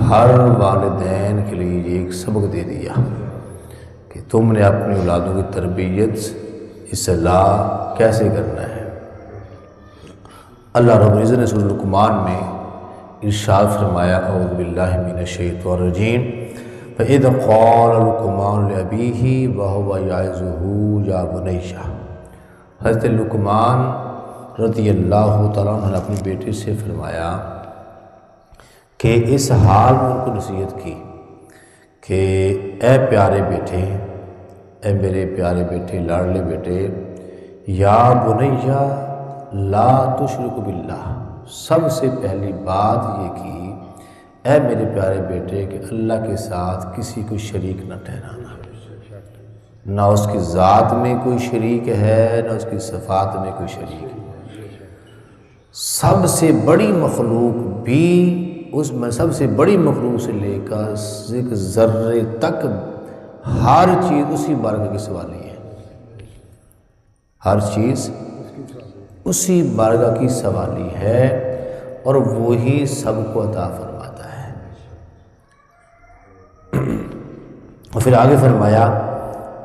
ہر والدین کے لیے یہ ایک سبق دے دیا کہ تم نے اپنی اولادوں کی تربیت اصلاح کیسے کرنا ہے۔ اللہ رب العزت نے سورۃ لقمان میں ارشاد فرمایا اعوذ باللہ من الشیطان الرجیم فَإِذْ قَالَ لُقْمَانُ لِأَبِيهِ وَهُوَ يَعِظُهُ يَا بُنَيَّ، حضرت لقمان رضی اللہ تعالیٰ عنہ نے اپنے بیٹے سے فرمایا کہ اس حال میں ان کو نصیحت کی کہ اے پیارے بیٹے، اے میرے پیارے بیٹے، لاڈلے بیٹے، یا بنیہ لا تشرک باللہ، سب سے پہلی بات یہ کی اے میرے پیارے بیٹے کہ اللہ کے ساتھ کسی کو شریک نہ ٹھہرانا، نہ اس کی ذات میں کوئی شریک ہے نہ اس کی صفات میں کوئی شریک ہے۔ سب سے بڑی مخلوق بھی اس میں سب سے بڑی مخلوق سے لے کر ایک ذرے تک ہر چیز اسی بارگاہ کی سوالی ہے، ہر چیز اسی بارگاہ کی سوالی ہے اور وہی سب کو عطا فرماتا ہے۔ اور پھر آگے فرمایا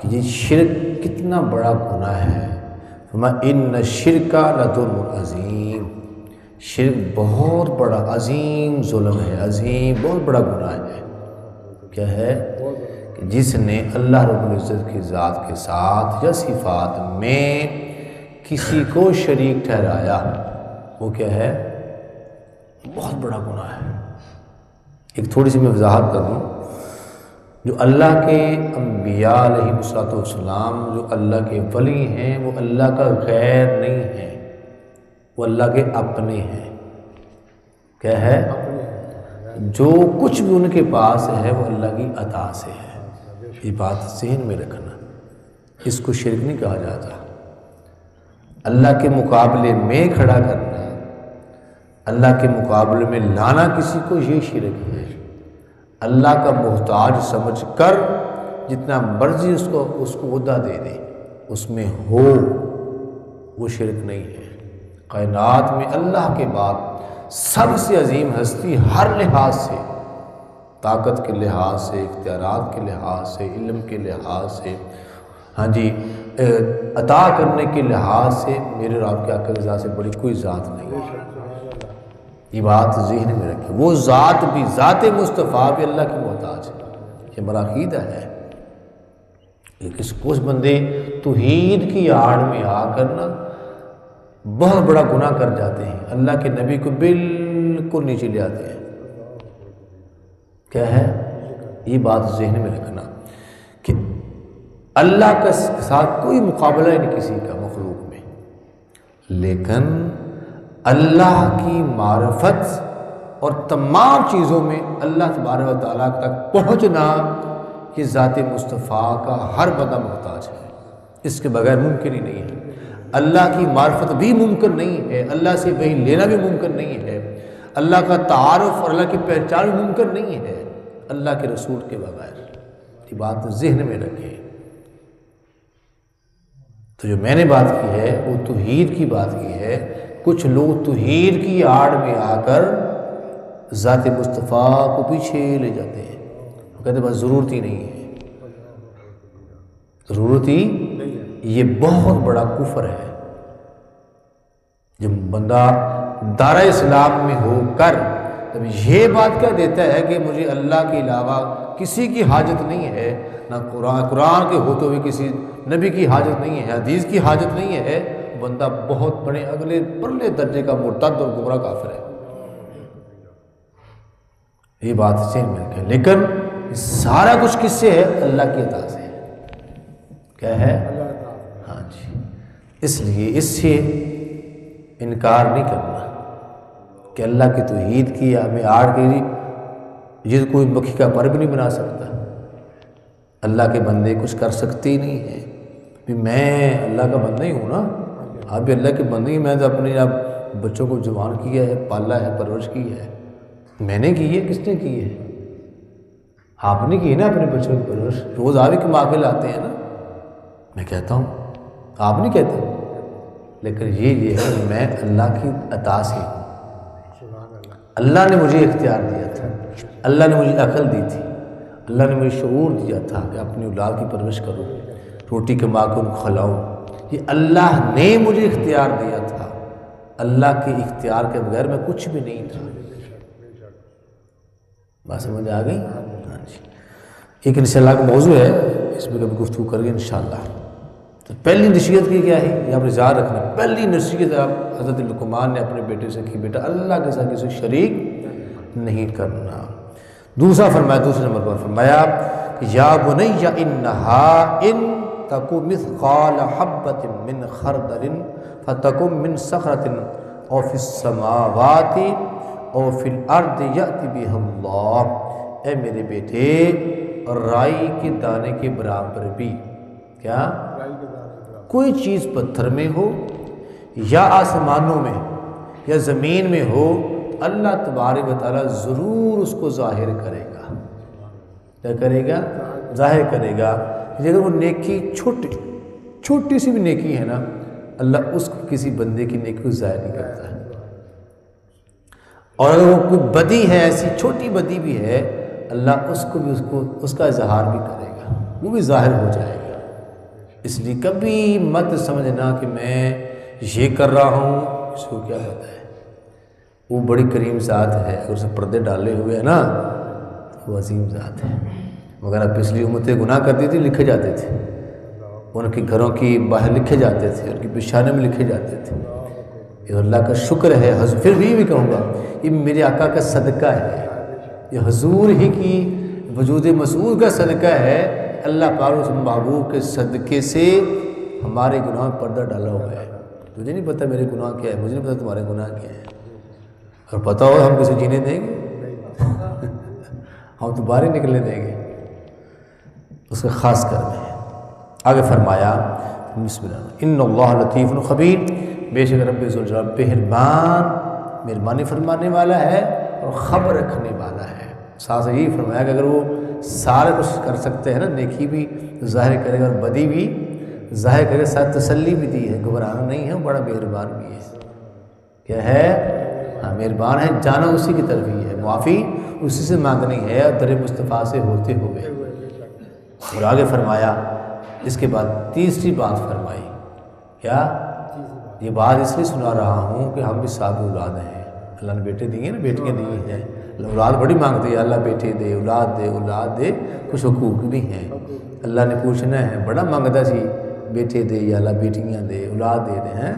کہ یہ شرک کتنا بڑا گناہ ہے، فرمایا ان الشرک لظلم عظیم، شرک بہت بڑا عظیم ظلم ہے، عظیم بہت بڑا گناہ ہے۔ کیا ہے؟ کہ جس نے اللہ رب العزت کی ذات کے ساتھ یا صفات میں کسی کو شریک ٹھہرایا، وہ کیا ہے؟ بہت بڑا گناہ ہے۔ ایک تھوڑی سی میں وضاحت کر دوں، جو اللہ کے انبیاء علیہ السلام جو اللہ کے ولی ہیں وہ اللہ کا غیر نہیں ہیں، وہ اللہ کے اپنے ہیں۔ کیا ہے؟ جو کچھ بھی ان کے پاس ہے وہ اللہ کی عطا سے ہے، یہ بات ذہن میں رکھنا، اس کو شرک نہیں کہا جاتا۔ اللہ کے مقابلے میں کھڑا کرنا، اللہ کے مقابلے میں لانا کسی کو، یہ شرک ہے۔ اللہ کا محتاج سمجھ کر جتنا مرضی اس کو عہدہ دے دے، اس میں ہو، وہ شرک نہیں ہے۔ کائنات میں اللہ کے بعد سب سے عظیم ہستی ہر لحاظ سے، طاقت کے لحاظ سے، اختیارات کے لحاظ سے، علم کے لحاظ سے، عطا کرنے کے لحاظ سے میرے اور آپ کے آقا کی ذات سے بڑی کوئی ذات نہیں ہے۔ یہ بات ذہن میں رکھیں، وہ ذات بھی، ذات مصطفیٰ بھی اللہ کی محتاج ہے، یہ ہمارا عقیدہ ہے۔ کچھ بندے توحید کی آڑ میں آ کر نا بہت بڑا گناہ کر جاتے ہیں، اللہ کے نبی کو بالکل نیچے لے آتے ہیں۔ کیا ہے؟ یہ بات ذہن میں رکھنا کہ اللہ کے ساتھ کوئی مقابلہ ہی نہیں کسی کا مخلوق میں، لیکن اللہ کی معرفت اور تمام چیزوں میں اللہ تبارک و تعالیٰ تک پہنچنا، یہ ذات مصطفیٰ کا ہر بندہ محتاج ہے، اس کے بغیر ممکن ہی نہیں ہے۔ اللہ کی معرفت بھی ممکن نہیں ہے، اللہ سے وحی لینا بھی ممکن نہیں ہے، اللہ کا تعارف اور اللہ کی پہچان بھی ممکن نہیں ہے اللہ کے رسول کے بغیر۔ یہ بات ذہن میں رکھیں۔ تو جو میں نے بات کی ہے وہ توحید کی بات کی ہے۔ کچھ لوگ توحید کی آڑ میں آ کر ذات مصطفیٰ کو پیچھے لے جاتے ہیں، وہ کہتے ہیں بس ضرورت ہی نہیں ہے، ضرورت ہی، یہ بہت بڑا کفر ہے۔ جب بندہ دار اسلام میں ہو کر تب یہ بات کہہ دیتا ہے کہ مجھے اللہ کے علاوہ کسی کی حاجت نہیں ہے، نہ قرآن کے ہوتے ہوئے کسی نبی کی حاجت نہیں ہے، حدیث کی حاجت نہیں ہے، بندہ بہت بڑے اگلے پرلے درجے کا مرتد اور گمراہ کافر ہے۔ یہ بات ذہن میں رکھیں، لیکن سارا کچھ کس سے ہے؟ اللہ کی عطا سے ہے۔ کیا ہے؟ ہاں جی، اس لیے اس سے انکار نہیں کرنا کہ اللہ کی توحید کی ہمیں آڑ کے یہ کوئی مکھی کا پر بھی نہیں بنا سکتا، اللہ کے بندے کچھ کر سکتے ہی نہیں ہیں۔ بھی میں اللہ کا بندہ ہی ہوں نا، آپ بھی اللہ کے بندے ہی، میں تو اپنے اب بچوں کو جوان کیا ہے، پالا ہے، پرورش کی ہے، میں نے کی ہے، کس نے کی ہے؟ آپ نے کی ہے نا اپنے بچوں کی پرورش، روز آپ ہی کما کے لاتے ہیں نا، میں کہتا ہوں، آپ نہیں کہتے، لیکن یہ ہے کہ میں اللہ کی عطا سے ہوں، اللہ نے مجھے اختیار دیا تھا، اللہ نے مجھے عقل دی تھی، اللہ نے مجھے شعور دیا تھا کہ اپنی اولاد کی پرورش کروں، روٹی کما کے ان کو کھلاؤں، یہ اللہ نے مجھے اختیار دیا تھا، اللہ کے اختیار کے بغیر میں کچھ بھی نہیں تھا۔ بات سمجھ آ گئی؟ ہاں جی۔ ایک انشاءاللہ کا موضوع ہے، اس میں کبھی گفتگو کریں گے انشاءاللہ۔ تو پہلی نصیحت کی کیا ہے یہ آپ نے یاد رکھنا، پہلی نصیحت آپ حضرت لقمان نے اپنے بیٹے سے کی، بیٹا اللہ کے ساتھ کسی شریک نہیں کرنا۔ دوسرا فرمایا، دوسرے نمبر پر فرمایا کہ یا بنی انہا ان تک مثقال حبۃ من خردل فتکن من صخرۃ او فی السماوات او فی الارض یأتی بہا اللہ، اے میرے بیٹے رائی کے دانے کے برابر بھی، کیا کوئی چیز پتھر میں ہو یا آسمانوں میں یا زمین میں ہو، اللہ تبارک و تعالیٰ ضرور اس کو ظاہر کرے گا۔ کیا کرے گا؟ ظاہر کرے گا۔ اگر وہ نیکی چھوٹی سی بھی نیکی ہے نا، اللہ اس کو کسی بندے کی نیکی کو ظاہر نہیں کرتا ہے، اور اگر وہ کوئی بدی ہے، ایسی چھوٹی بدی بھی ہے، اللہ اس کو بھی اس کا اظہار بھی کرے گا، وہ بھی ظاہر ہو جائے گا۔ اس لیے کبھی مت سمجھنا کہ میں یہ کر رہا ہوں، اس کو کیا پتہ ہے، وہ بڑی کریم ذات ہے، اگر اسے پردے ڈالے ہوئے ہیں نا تو وہ عظیم ذات ہے۔ مگر اب پچھلی امتیں گناہ کرتی تھی، لکھے جاتے تھے، ان کے گھروں کی باہر لکھے جاتے تھے، ان کی پیشانے میں لکھے جاتے تھے۔ یہ اللہ کا شکر ہے، پھر بھی کہوں گا یہ میرے آقا کا صدقہ ہے، یہ حضور ہی کی وجود مسعود کا صدقہ ہے، اللہ پاک اس محبوب کے صدقے سے ہمارے گناہ میں پردہ ڈالا ہوا ہے۔ تجھے نہیں پتہ میرے گناہ کیا ہے، مجھے نہیں پتہ تمہارے گناہ کیا ہے، اور پتہ ہو ہم کسی جینے دیں گے؟ ہم تو باہر ہی نکلنے دیں گے، اس کا خاص کرم ہے۔ آگے فرمایا بسم اللہ ان اللہ لطیف خبیر، بے شک رب ذوالجلال مہربانی فرمانے والا ہے اور خبر رکھنے والا ہے۔ ساتھ یہی فرمایا کہ اگر وہ سارا کچھ کر سکتے ہیں نا، نیکی بھی ظاہر کرے گا اور بدی بھی ظاہر کرے گا، ساتھ تسلی بھی دی ہے، گھبرانا نہیں ہے، وہ بڑا مہربان بھی ہے۔ کیا ہے؟ ہاں مہربان ہے، جانا اسی کی طرف ہی ہے، معافی اسی سے مانگنی ہے، اور در مصطفیٰ سے ہوتے ہوئے۔ اور آگے فرمایا اس کے بعد تیسری بات فرمائی، کیا؟ یہ بات اس لیے سنا رہا ہوں کہ ہم بھی صاحب اولاد ہیں، اللہ نے بیٹے دیے نا، بیٹیاں دی ہیں، اولاد بڑی مانگتی ہے، اللہ بیٹے دے، اولاد دے، کچھ حقوق بھی ہیں، اللہ نے پوچھنا ہے، بڑا مانگتا سی بیٹے دے یا اللہ بیٹیاں دے، اولاد دے دے ہیں۔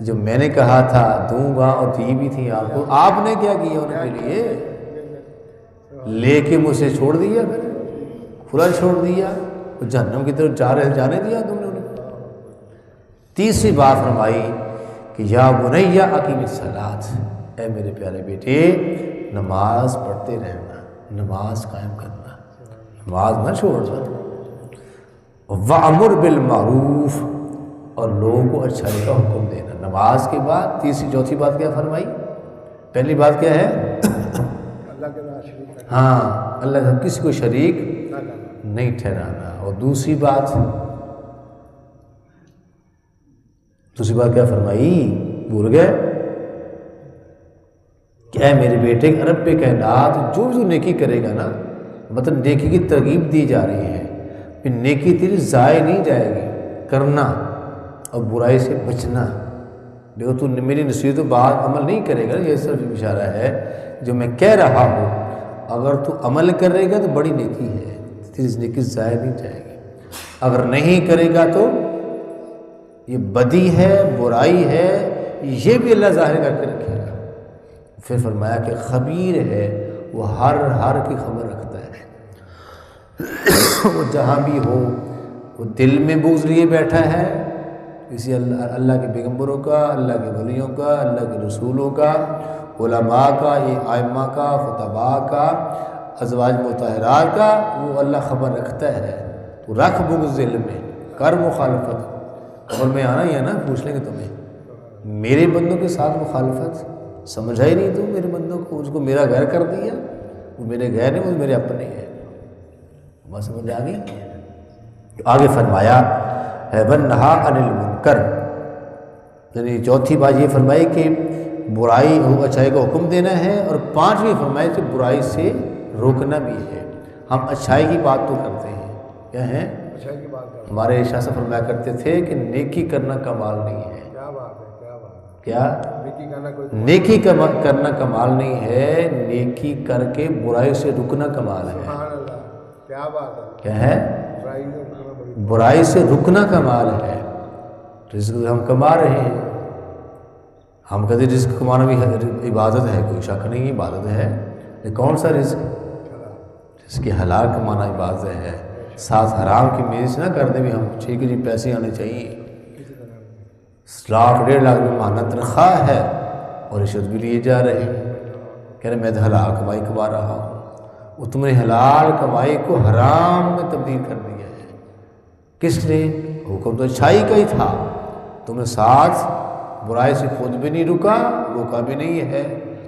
جو میں نے کہا تھا دوں گا اور دی بھی تھی آپ کو، آپ نے کیا کیا ان کے لیے؟ لے کے مجھ سے چھوڑ دیا، پھر کھلا چھوڑ دیا، جہنم کی طرف جانے دیا تم نے انہیں۔ تیسری بات فرمائی کہ یا بنی اقیم الصلاۃ، اے میرے پیارے بیٹے نماز پڑھتے رہنا، نماز قائم کرنا، نماز نہ چھوڑنا، وَأَمُرْ بِالْمَعْرُوفِ، اور لوگوں کو اچھائی کا حکم دینا۔ نماز کے بعد تیسری چوتھی بات کیا فرمائی؟ پہلی بات کیا ہے؟ ہاں اللہ کا کسی کو شریک نہیں ٹھہرانا، اور دوسری بات کیا فرمائی؟ بھول گئے کہ اے میرے بیٹے رب کائنات جو نیکی کرے گا نا، مطلب نیکی کی ترغیب دی جا رہی ہے، پھر نیکی تیری ضائع نہیں جائے گی، کرنا اور برائی سے بچنا۔ دیکھو تو میری نصیحت و بات عمل نہیں کرے گا، یہ صرف اشارہ ہے جو میں کہہ رہا ہوں، اگر تو عمل کرے گا تو بڑی نیکی ہے، تیری نیکی ضائع نہیں جائے گی، اگر نہیں کرے گا تو یہ بدی ہے، برائی ہے، یہ بھی اللہ ظاہر کر کے رکھے گا۔ پھر فرمایا کہ خبیر ہے، وہ ہر کی خبر رکھتا ہے، وہ جہاں بھی ہو، وہ دل میں بغض لیے بیٹھا ہے اسی اللہ کے پیغمبروں کا، اللہ کے ولیوں کا، اللہ کے رسولوں کا، علماء کا، یہ ائمہ کا، خطباء کا، ازواج مطہرات کا، وہ اللہ خبر رکھتا ہے۔ تو رکھ بغض دل میں، کر مخالفت، اور میں آنا ہی ہے نا، پوچھ لیں گے تمہیں میرے بندوں کے ساتھ مخالفت، سمجھا ہی نہیں تو میرے بندوں کو، اس کو میرا غیر کر دیا، وہ میرے غیر نہیں، وہ میرے اپنے ہیں۔ بات سمجھ آ گئی؟ آگے فرمایا ہے وَنَّهَا عَنِ الْمُنْكَرِ، یعنی چوتھی بات یہ فرمائی کہ برائی اچھائی کا حکم دینا ہے، اور پانچویں فرمائی کہ برائی سے روکنا بھی ہے۔ ہم اچھائی کی بات تو کرتے ہیں، کیا ہے؟ اچھائی کی بات کرتے ہمارے شاہ صاحب فرمایا کرتے تھے کہ نیکی کرنا کمال نہیں ہے۔ ہیں۔ کیا بات ہے، کیا بات ہے، کیا؟ نیکی کرنا کوئی نیکی کرنا کمال نہیں ہے، نیکی کر کے برائی سے رکنا کمال ہے۔ سبحان اللہ، کیا بات ہے، کیا ہے؟ برائی سے رکنا بڑی برائی سے رکنا کمال ہے۔ رزق ہم کما رہے ہیں، ہم کہتے ہیں رزق کمانا بھی عبادت ہے، کوئی شک نہیں عبادت ہے، یہ کون سا رزق؟ جس کی حلال کمانا عبادت ہے، ساتھ حرام کی میز نہ کر دیں بھی ہم ٹھیک ہے جی پیسے آنے چاہیے، لاکھ 1.5 لاکھ روپے ماہانہ تنخواہ ہے اور رشوت بھی لیے جا رہے ہیں، کہہ رہے میں تو حلال کمائی کما رہا ہوں۔ وہ تم نے حلال کمائی کو حرام میں تبدیل کر دیا ہے، کس نے؟ حکم تو اچھائی کا ہی تھا، تم نے ساتھ برائی سے خود بھی نہیں روکا بھی نہیں ہے،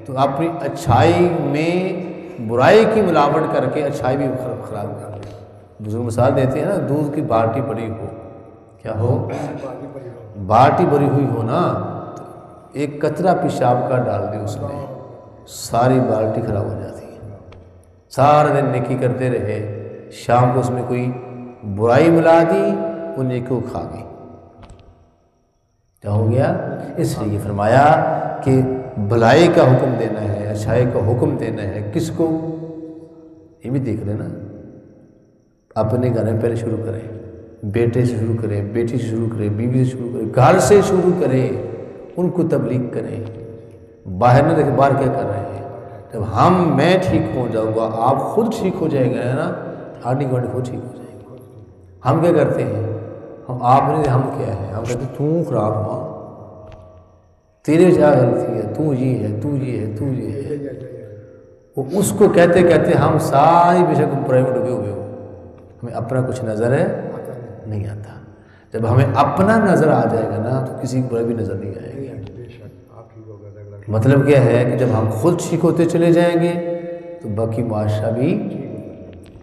تو اپنی اچھائی میں برائی کی ملاوٹ کر کے اچھائی بھی خراب کر دی۔ بزرگ مثال دیتے ہیں نا، دودھ کی بالٹی پڑی ہو، کیا ہو؟ بالٹی بھری ہوئی ہو نا، تو ایک قطرہ پیشاب کا ڈال دے اس میں، ساری بالٹی خراب ہو جاتی ہے۔ سارا دن نیکی کرتے رہے، شام کو اس میں کوئی برائی ملا دی، وہ نیکی کو کھا گئی، کیا ہو گیا؟ اس لیے یہ فرمایا کہ بھلائی کا حکم دینا ہے، اچھائی کا حکم دینا ہے، کس کو؟ یہ بھی دیکھ لینا، اپنے گھر میں پہلے شروع کریں، بیٹے سے شروع کریں، بیٹی سے شروع کریں، بیوی سے شروع کریں، گھر سے شروع کریں، ان کو تبلیغ کریں، باہر نہ دیکھیں باہر کیا کر رہے ہیں۔ جب میں ٹھیک ہو جاؤں گا، آپ خود ٹھیک ہو جائے گا نا، آدھی گھنٹے خود ٹھیک ہو جائے گا۔ ہم کیا کرتے ہیں؟ آپ نہیں، ہم کیا ہے؟ ہم کہتے ہیں تو خراب ہوا، تیرے کیا غلطی ہے، تو یہ ہے، تو یہ ہے، تو یہ ہے۔ وہ اس کو کہتے کہتے ہم ساری بے شک برائی میں ڈوبے ہوئے ہو، ہمیں اپنا کچھ نظر ہے نہیں آتا۔ جب ہمیں اپنا نظر آ جائے گا نا تو کسی کی برائی بھی نظر نہیں آئے گی۔ مطلب کیا ہے کہ جب ہم خود ٹھیک ہوتے چلے جائیں گے تو باقی معاشرہ بھی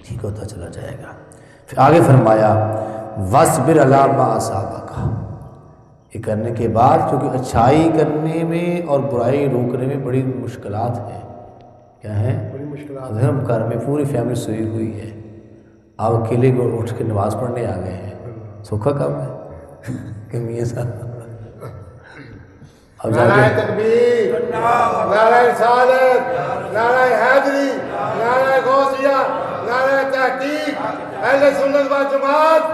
ٹھیک ہوتا چلا جائے گا۔ پھر آگے فرمایا وَاصْبِرْ عَلَىٰ مَا أَصَابَكَ، یہ کرنے کے بعد کیونکہ اچھائی کرنے میں اور برائی روکنے میں بڑی مشکلات ہیں، کیا ہیں؟ اگر ہم گھر میں پوری فیملی سوئی ہوئی ہے، آپ اکیلے اٹھ کے نماز پڑھنے آ گئے ہیں، سوکھا کام ہے کہ میاں صاحب اب جا نعرہ کے تکبیر، نعرہ رسالت، نعرہ حیدری، نعرہ غوثیہ، نعرہ تحقیق، اہل سنت و جماعت،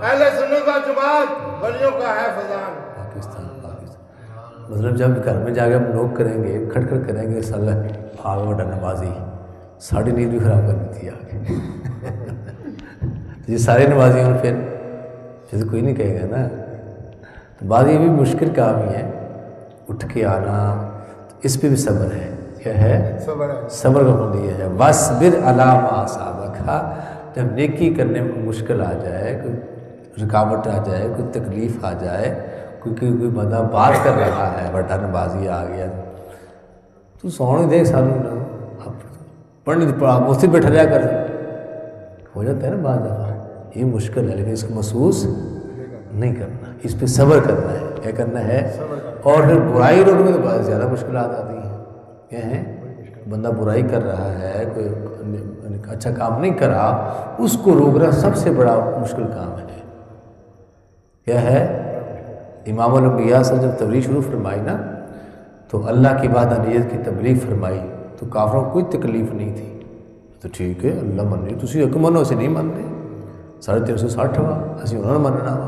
اہل سنت و جماعت ولیوں کا ہے فضان۔ پاکستان مطلب جب گھر میں جا کے ہم لوگ کریں گے، کھڑ کھڑ کریں گے، صلی بھاگ بٹا نمازی، ساڑھی نیند بھی خراب کر دیتی ہے آگے۔ یہ سارے نمازی ہوں پھر جیسے کوئی نہیں کہے گا نا، تو بعد یہ بھی مشکل کام ہی ہے، اٹھ کے آنا، اس پہ بھی صبر ہے، کیا ہے؟ صبر کا حکم یہ ہے وَاصْبِرْ عَلَىٰ مَا أَصَابَكَ۔ جب نیکی کرنے میں مشکل آ جائے، کوئی رکاوٹ آ جائے، کوئی تکلیف آ جائے، کوئی بندہ بات کر رہا ہے، بٹا نمازی آ گیا، تو سونے دیکھ سالوں نا، پڑھنے پڑھا اس سے بیٹھا رہا کر، ہو جاتا ہے نا بعض دفعہ، یہ مشکل ہے لیکن اس کو محسوس نہیں کرنا، اس پہ صبر کرنا ہے، کیا کرنا ہے؟ اور پھر برائی روکنے میں تو بہت زیادہ مشکلات آتی ہیں، کیا ہیں؟ بندہ برائی کر رہا ہے، کوئی اچھا کام نہیں کر رہا، اس کو روکنا سب سے بڑا مشکل کام ہے، کیا ہے؟ امام الانبیاء سے جب تبلیغ شروع فرمائی نا، تو اللہ کی وحدانیت کی تبلیغ فرمائی تو کافروں کو کوئی تکلیف نہیں تھی، تو ٹھیک ہے اللہ من رہی، تسی ایک منو اسے نہیں مان رہے، 360 ہوا اسی انہوں نے مننا ہوا،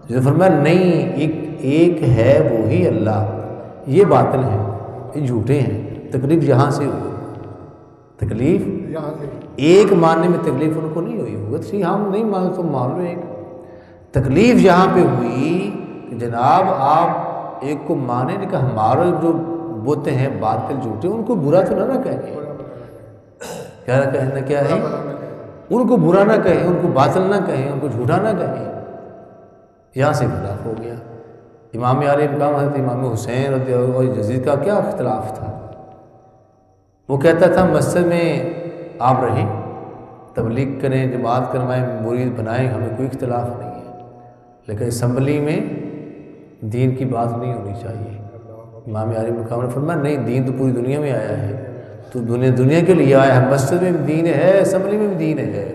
جیسے فرمایا نہیں، ایک ہے وہی اللہ، یہ باطل ہیں، یہ جھوٹے ہیں، تکلیف یہاں سے ہوئی، تکلیف ایک ماننے میں تکلیف ان کو نہیں ہوئی ہوگا، تو ہم نہیں مان تو مان لو، ایک تکلیف یہاں پہ ہوئی کہ جناب آپ ایک کو مانے نہیں کہ ہمارے جو بوتے ہیں باطل جھوٹے، ان کو برا تو نہ کہیں، کیا کہنا کیا ہے؟ ان کو برا نہ کہیں، ان کو باطل نہ کہیں، ان کو جھوٹا نہ کہیں، یہاں سے اختلاف ہو گیا۔ امام عالیہ مقام حضرت امام حسین اور یزید کا کیا اختلاف تھا؟ وہ کہتا تھا مسجد میں آپ رہیں، تبلیغ کریں، جماعت کروائیں، مرید بنائیں، ہمیں کوئی اختلاف نہیں ہے، لیکن اسمبلی میں دین کی بات نہیں ہونی چاہیے۔ امام عالیہ مقام نے فرمایا نہیں، دین تو پوری دنیا میں آیا ہے، تو دنیا کے لیے آیا ہے، مسجد میں بھی دین ہے، اسمبلی میں بھی دین ہے،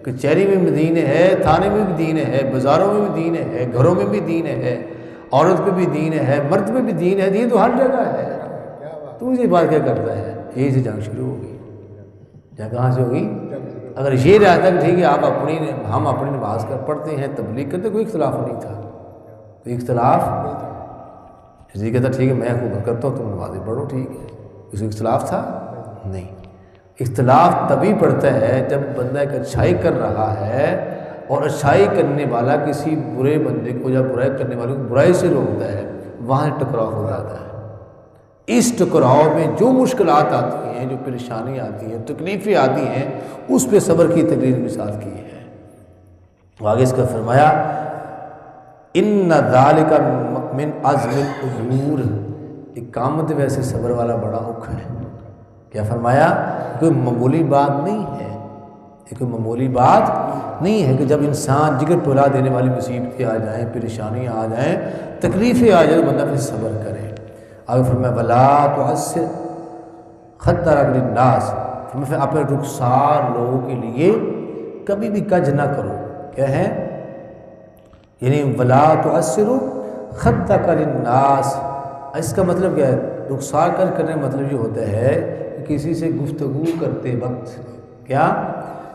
کچہری میں بھی دین ہے، تھانے میں بھی دین ہے، بازاروں میں بھی دین ہے، گھروں میں بھی دین ہے، عورت پہ بھی دین ہے، مرد پہ بھی دین ہے، دین تو ہر جگہ ہے۔ تو مجھے بات کیا کرتا ہے؟ یہی سے جنگ شروع ہوگی۔ جنگ کہاں سے ہوگی؟ اگر یہ رہتا کہ ٹھیک ہے ہم اپنی نماز پڑھتے ہیں، تبلیغ کرتے، کوئی اختلاف نہیں تھا، کوئی اختلاف یہ کہتا ٹھیک ہے میں حکومت کرتا ہوں تم نمازیں پڑھو، ٹھیک ہے، اس اختلاف تھا؟ نہیں۔ اختلاف تبھی پڑتا ہے جب بندہ ایک اچھائی کر رہا ہے اور اچھائی کرنے والا کسی برے بندے کو یا برائی کرنے والے کو برائی سے روکتا ہے، وہاں سے ٹکراؤ ہو جاتا ہے۔ اس ٹکراؤ میں جو مشکلات آتی ہیں، جو پریشانیاں آتی ہیں، تکلیفیں آتی ہیں، اس پہ صبر کی تقریر بھی ساتھ کی ہے۔ آگے اس کا فرمایا ان ذالک من عزم الامور، اقامت ویسے صبر والا بڑا حکم ہے۔ کیا فرمایا؟ کوئی معمولی بات نہیں ہے، یہ کوئی معمولی بات نہیں ہے کہ جب انسان جگر ٹولا دینے والی مصیبتیں آ جائیں، پریشانیاں آ جائیں، تکلیفیں آ جائیں، تو بندہ پھر صبر کرے۔ آگے فرمایا ولا تعسر خدرک للناس، فرمایا اپنے رخسار لوگوں کے لیے کبھی بھی کج نہ کرو۔ کیا ہے؟ یعنی ولا تعسر خدک للناس، اس کا مطلب کیا ہے؟ رخسار کج کرنے کا مطلب یہ ہوتا ہے کہ کسی سے گفتگو کرتے وقت، کیا؟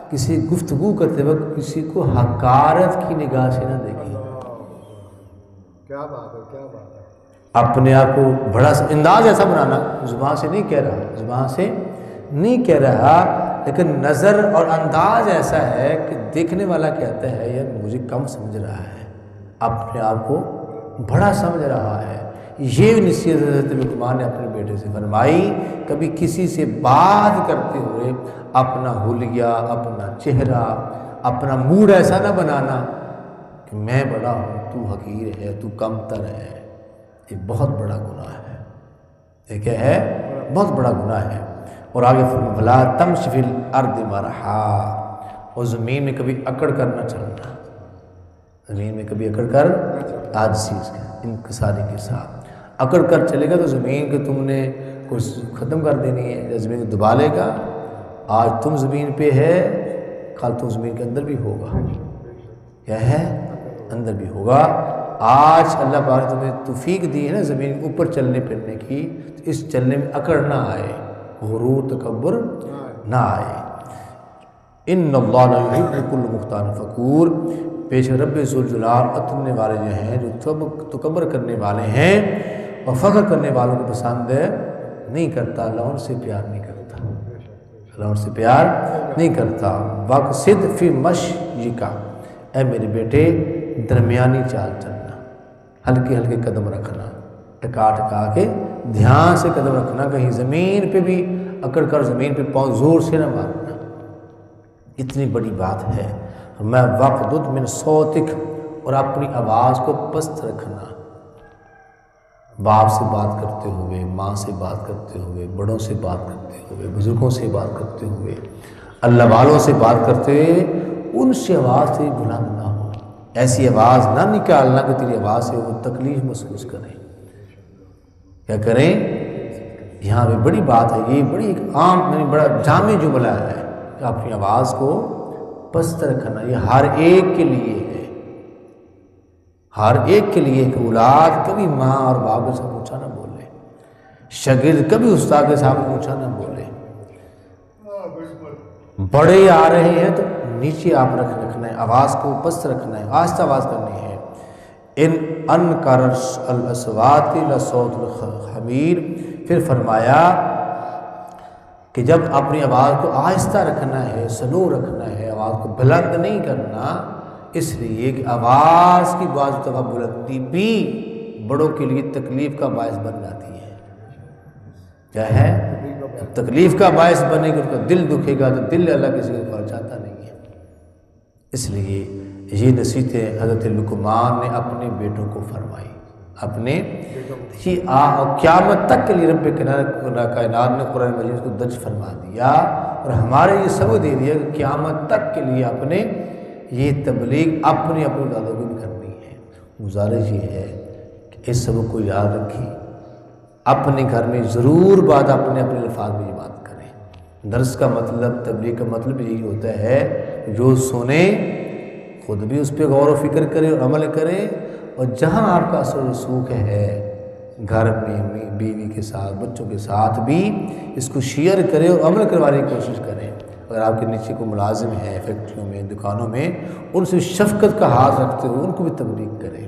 کسی گفتگو کرتے وقت کسی کو حقارت کی نگاہ سے نہ دیکھیں۔ کیا بات ہے، کیا بات ہے۔ اپنے آپ کو بڑا انداز ایسا بنانا، زبان سے نہیں کہہ رہا، زبان سے نہیں کہہ رہا، لیکن نظر اور انداز ایسا ہے کہ دیکھنے والا کہتا ہے یار مجھے کم سمجھ رہا ہے، اپنے آپ کو بڑا سمجھ رہا ہے۔ یہ نصیحت حضرت لقمان نے اپنے بیٹے سے فرمائی، کبھی کسی سے بات کرتے ہوئے اپنا حلیہ، اپنا چہرہ، اپنا موڈ ایسا نہ بنانا کہ میں بڑا ہوں، تو حقیر ہے، تو کم تر ہے۔ یہ بہت بڑا گناہ ہے۔ یہ کیا ہے؟ بہت بڑا گناہ ہے۔ اور آگے فرمایا ولا تمش فی الارض مرحا، اور زمین میں کبھی اکڑ کر نہ چلنا، زمین میں کبھی اکڑ کر عاجزی انکساری کے ساتھ اکڑ کر چلے گا تو زمین کے تم نے کچھ ختم کر دینی ہے، یا زمین کو دبا لے گا۔ آج تم زمین پہ ہے، کل تم زمین کے اندر بھی ہوگا۔ کیا ہے؟ اندر بھی ہوگا۔ آج اللہ پاک نے تمہیں توفیق دی ہے نا زمین کے اوپر چلنے پھرنے کی، تو اس چلنے میں اکڑ نہ آئے، غرور تکبر نہ آئے۔ ان اللہ لا یحب کل مختال فخور، بے شک رب ذوالجلال اتمنے والے جو ہیں، جو تکبر کرنے والے ہیں اور فخر کرنے والوں کو پسند نہیں کرتا، اللہ ان سے پیار نہیں کرتا، اللہ ان سے پیار نہیں کرتا۔ وقصد فی مشیک، اے میرے بیٹے درمیانی چال چلنا، ہلکے ہلکے قدم رکھنا، ٹکا ٹکا کے دھیان سے قدم رکھنا، کہیں زمین پہ بھی اکڑ کر زمین پہ پاؤں زور سے نہ مارنا، اتنی بڑی بات ہے۔ میں وقدد من صوتک، اور اپنی آواز کو پست رکھنا، باپ سے بات کرتے ہوئے، ماں سے بات کرتے ہوئے، بڑوں سے بات کرتے ہوئے، بزرگوں سے بات کرتے ہوئے، اللہ والوں سے بات کرتے ہوئے ان سے آواز سے بلند نہ ہو، ایسی آواز نہ نکالنا کہ تیری آواز سے وہ تکلیف محسوس کریں۔ کیا کریں؟ یہاں پہ بڑی بات ہے، یہ بڑی ایک عام یعنی بڑا جامع جملہ ہے کہ اپنی آواز کو پست رکھنا، یہ ہر ایک کے لیے ہے، ہر ایک کے لیے کہ اولاد کبھی ماں اور باپ کے ساتھ اونچا نہ بولے، شاگرد کبھی استاد کے ساتھ اونچا نہ بولے، بڑے آ رہے ہیں تو نیچے آپ رکھنا ہے، آواز کو پست رکھنا ہے، آہستہ آواز کرنی ہے۔ ان انکر الاصوات لصوت الحمیر، پھر فرمایا کہ جب اپنی آواز کو آہستہ رکھنا ہے، سلو رکھنا ہے، آواز کو بلند نہیں کرنا، اس لیے کہ آواز کی بعض دفعہ بلندی بھی بڑوں کے لیے تکلیف کا باعث بن جاتی ہے۔ کیا ہے؟ تکلیف کا باعث بنے گا، ان کا دل دکھے گا تو دل اللہ کسی کو پہنچاتا نہیں ہے۔ اس لیے یہ نصیحتیں حضرت لقمان نے اپنے بیٹوں کو فرمائی، اپنے قیامت تک کے لیے رب کائنات نے قرآن مجید کو درج فرما دیا، اور ہمارے یہ سبق دے دیا کہ قیامت تک کے لیے اپنے یہ تبلیغ اپنے دادوں کو بھی کرنی ہے۔ گزارش یہ ہے کہ اس سبق کو یاد رکھیں، اپنے گھر میں ضرور اپنے الفاظ میں یہ بات کریں، درس کا مطلب، تبلیغ کا مطلب یہی ہوتا ہے جو سنے خود بھی اس پہ غور و فکر کرے اور عمل کرے، اور جہاں آپ کا اثر و رسوخ ہے گھر میں بیوی کے ساتھ، بچوں کے ساتھ بھی اس کو شیئر کرے اور عمل کروانے کی کوشش کریں۔ اگر آپ کے نیچے کوئی ملازم ہے فیکٹریوں میں، دکانوں میں، ان سے شفقت کا ہاتھ رکھتے ہوئے ان کو بھی تبلیغ کریں۔